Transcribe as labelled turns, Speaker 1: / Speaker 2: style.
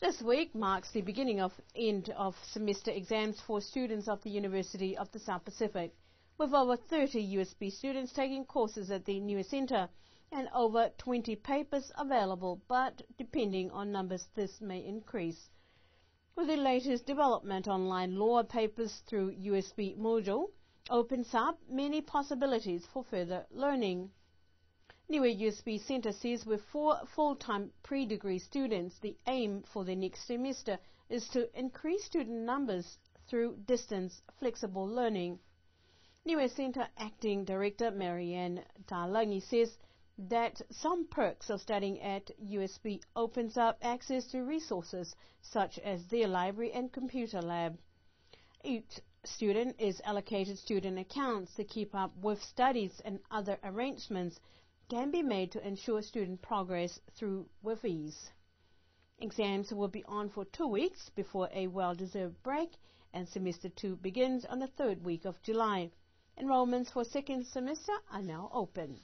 Speaker 1: This week marks the beginning of end of semester exams for students of the University of the South Pacific, with over 30 USB students taking courses at the newer centre and over 20 papers available, but depending on numbers this may increase. With the latest development, online law papers through USB module opens up many possibilities for further learning. Niue USB Centre says with 4 full-time pre-degree students, the aim for the next semester is to increase student numbers through distance flexible learning. Niue Centre Acting Director Marianne Talangi says that some perks of studying at USB opens up access to resources such as their library and computer lab. Each student is allocated student accounts to keep up with studies, and other arrangements can be made to ensure student progress through with ease. Exams will be on for 2 weeks before a well-deserved break, and semester 2 begins on the 3rd week of July. Enrollments for second semester are now open.